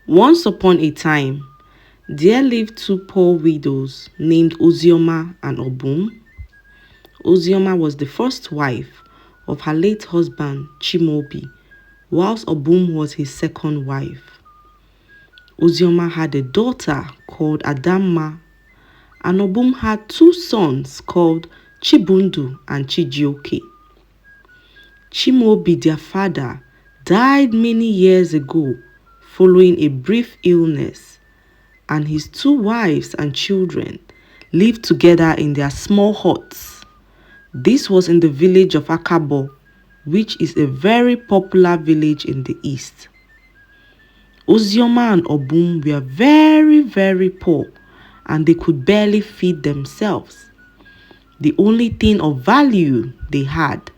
Once upon a time, there lived two poor widows named Ozioma and Obum. Ozioma was the first wife of her late husband Chimobi, whilst Obum was his second wife. Ozioma had a daughter called Adamma, and Obum had two sons called Chibundu and Chijioke. Chimobi, their father, died many years ago following a brief illness, and his two wives and children lived together in their small huts. This was in the village of Akabo, which is a very popular village in the east. Ozioma and Obum were very poor, and they could barely feed themselves. The only thing of value they had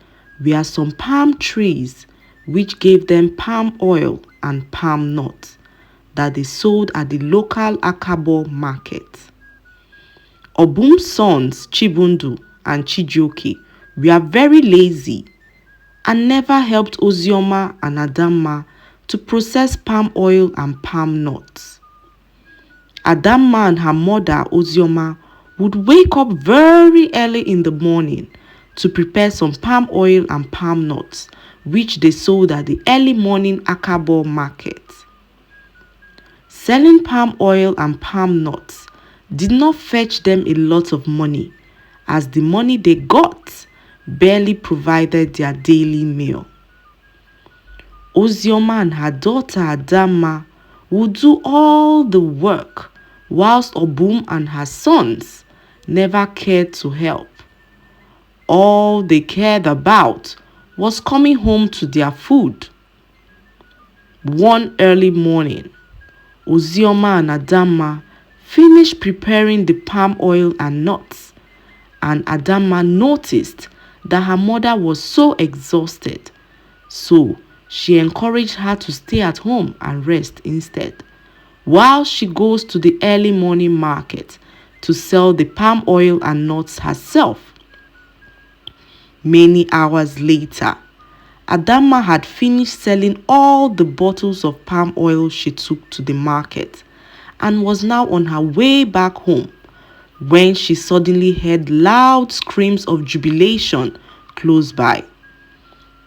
were some palm trees, which gave them palm oil and palm nuts that they sold at the local Akabo market. Obum's sons, Chibundu and Chijioke, were very lazy and never helped Ozioma and Adamma to process palm oil and palm nuts. Adamma and her mother, Ozioma, would wake up very early in the morning to prepare some palm oil and palm nuts, which they sold at the early morning Akabo market. Selling palm oil and palm nuts did not fetch them a lot of money, as the money they got barely provided their daily meal. Ozioma and her daughter Adamma would do all the work, whilst Obum and her sons never cared to help. All they cared about was coming home to their food. One early morning, Ozioma and Adamma finished preparing the palm oil and nuts, and Adamma noticed that her mother was so exhausted, so she encouraged her to stay at home and rest instead, while she goes to the early morning market to sell the palm oil and nuts herself. Many hours later, Adamma had finished selling all the bottles of palm oil she took to the market and was now on her way back home when she suddenly heard loud screams of jubilation close by.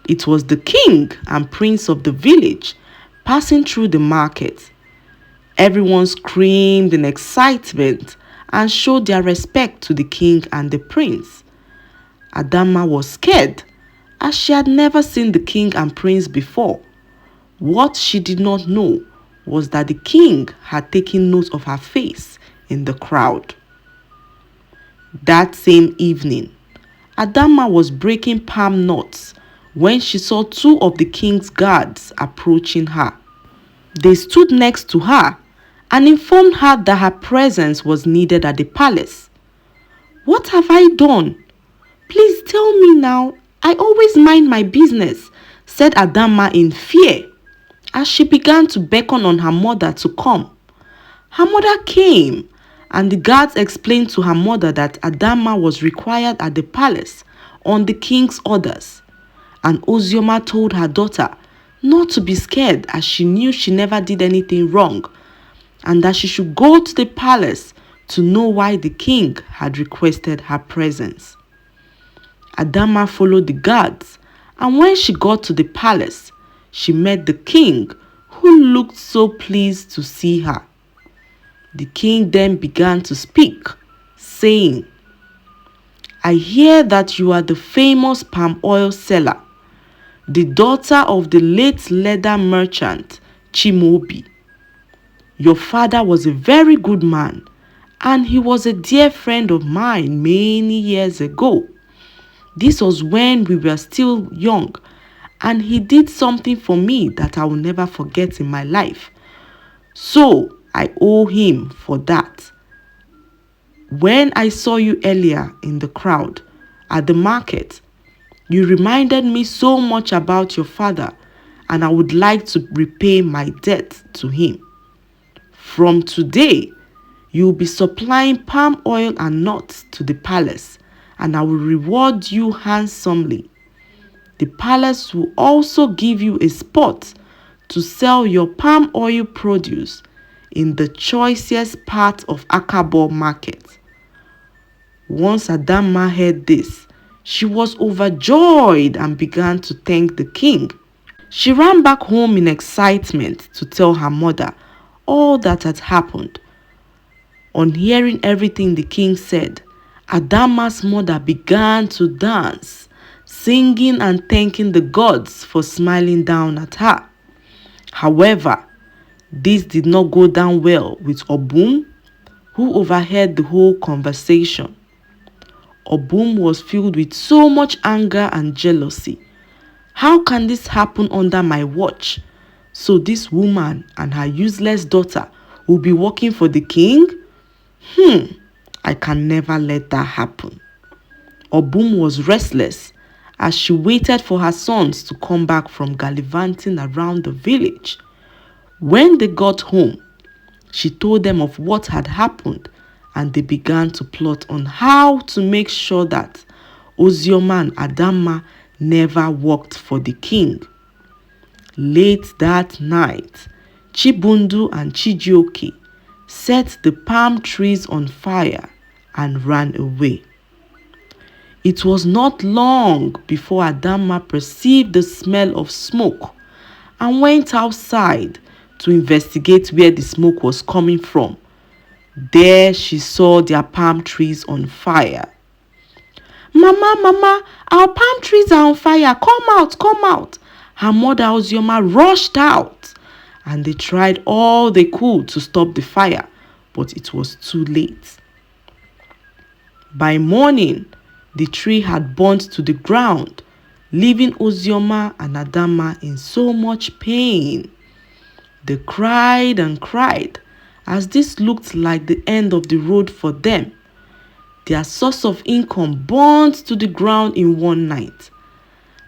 It was the king and prince of the village passing through the market. Everyone screamed in excitement and showed their respect to the king and the prince. Adamma was scared, as she had never seen the king and prince before. What she did not know was that the king had taken note of her face in the crowd. That same evening, Adamma was breaking palm nuts when she saw two of the king's guards approaching her. They stood next to her and informed her that her presence was needed at the palace. "What have I done? Please tell me now. I always mind my business," said Adamma in fear, as she began to beckon on her mother to come. Her mother came, and the guards explained to her mother that Adamma was required at the palace on the king's orders. And Ozioma told her daughter not to be scared, as she knew she never did anything wrong, and that she should go to the palace to know why the king had requested her presence. Adamma followed the guards, and when she got to the palace, she met the king, who looked so pleased to see her. The king then began to speak, saying, "I hear that you are the famous palm oil seller, the daughter of the late leather merchant Chimobi. Your father was a very good man, and he was a dear friend of mine many years ago. This was when we were still young, and he did something for me that I will never forget in my life. So I owe him for that. When I saw you earlier in the crowd at the market, you reminded me so much about your father, and I would like to repay my debt to him. From today, you will be supplying palm oil and nuts to the palace, and I will reward you handsomely. The palace will also give you a spot to sell your palm oil produce in the choicest part of Akabo market. Once Adamma heard this, she was overjoyed and began to thank the king. She ran back home in excitement to tell her mother all that had happened. On hearing everything the king said, Adamma's mother began to dance, singing and thanking the gods for smiling down at her. However, this did not go down well with Obum, who overheard the whole conversation. Obum was filled with so much anger and jealousy. How can this happen under my watch? So this woman and her useless daughter will be working for the king? I can never let that happen. Obum was restless as she waited for her sons to come back from gallivanting around the village. When they got home, she told them of what had happened, and they began to plot on how to make sure that Ozioma and Adamma never worked for the king. Late that night, Chibundu and Chijioke set the palm trees on fire and ran away. It was not long before Adamma perceived the smell of smoke and went outside to investigate where the smoke was coming from. There she saw their palm trees on fire. Mama, our palm trees are on fire. Come out. Her mother Ozioma rushed out, and they tried all they could to stop the fire, but it was too late. By morning, the tree had burnt to the ground, leaving Ozioma and Adamma in so much pain. They cried and cried, as this looked like the end of the road for them. Their source of income burnt to the ground in one night.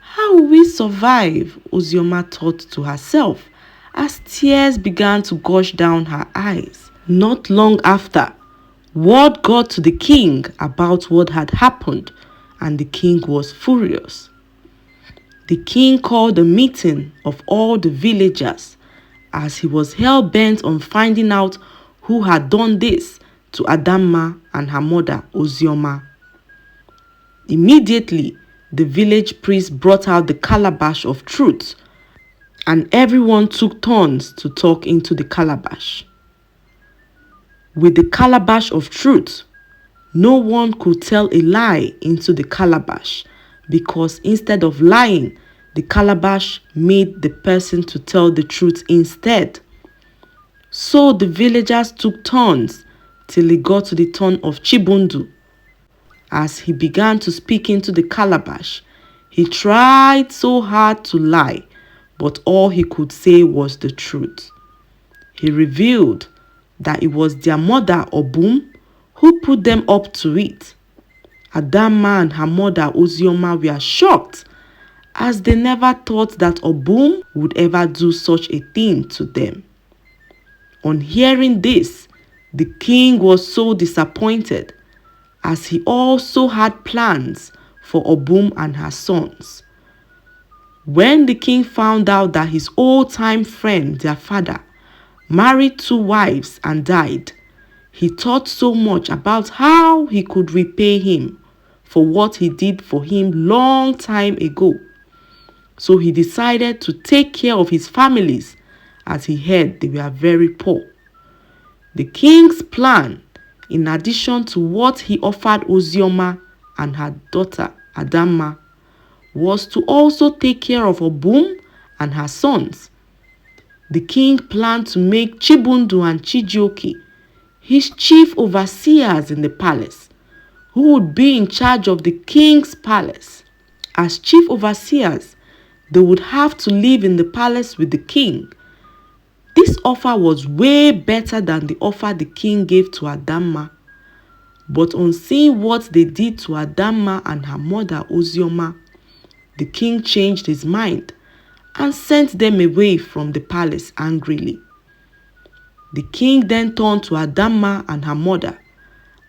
How will we survive? Ozioma thought to herself as tears began to gush down her eyes. Not long after, word got to the king about what had happened, and the king was furious. The king called a meeting of all the villagers as he was hell-bent on finding out who had done this to Adamma and her mother Ozioma. Immediately, the village priest brought out the calabash of truth, and everyone took turns to talk into the calabash. With the calabash of truth, no one could tell a lie into the calabash, because instead of lying, the calabash made the person to tell the truth instead. So the villagers took turns till it got to the turn of Chibundu. As he began to speak into the calabash, he tried so hard to lie, but all he could say was the truth. He revealed that it was their mother Obum who put them up to it. Adamma and her mother Ozioma were shocked, as they never thought that Obum would ever do such a thing to them. On hearing this, the king was so disappointed, as he also had plans for Obum and her sons. When the king found out that his old-time friend, their father, married 2 wives and died, he thought so much about how he could repay him for what he did for him long time ago. So he decided to take care of his families, as he heard they were very poor. The king's plan, in addition to what he offered Ozioma and her daughter Adamma, was to also take care of Obum and her sons. The king planned to make Chibundu and Chijioke his chief overseers in the palace, who would be in charge of the king's palace. As chief overseers, they would have to live in the palace with the king. This offer was way better than the offer the king gave to Adamma. But on seeing what they did to Adamma and her mother Ozioma, the king changed his mind and sent them away from the palace angrily. The king then turned to Adamma and her mother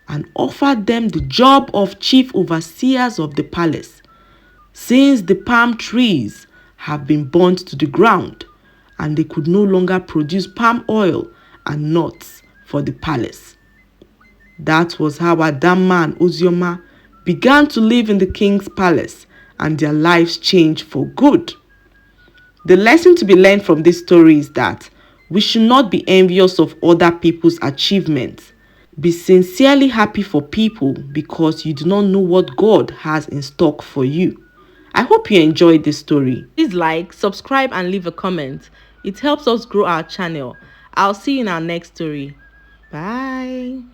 and offered them the job of chief overseers of the palace, since the palm trees have been burnt to the ground and they could no longer produce palm oil and nuts for the palace. That was how Adamma and Ozioma began to live in the king's palace, and their lives changed for good. The lesson to be learned from this story is that we should not be envious of other people's achievements. Be sincerely happy for people because you do not know what God has in stock for you. I hope you enjoyed this story. Please like, subscribe, and leave a comment. It helps us grow our channel. I'll see you in our next story. Bye.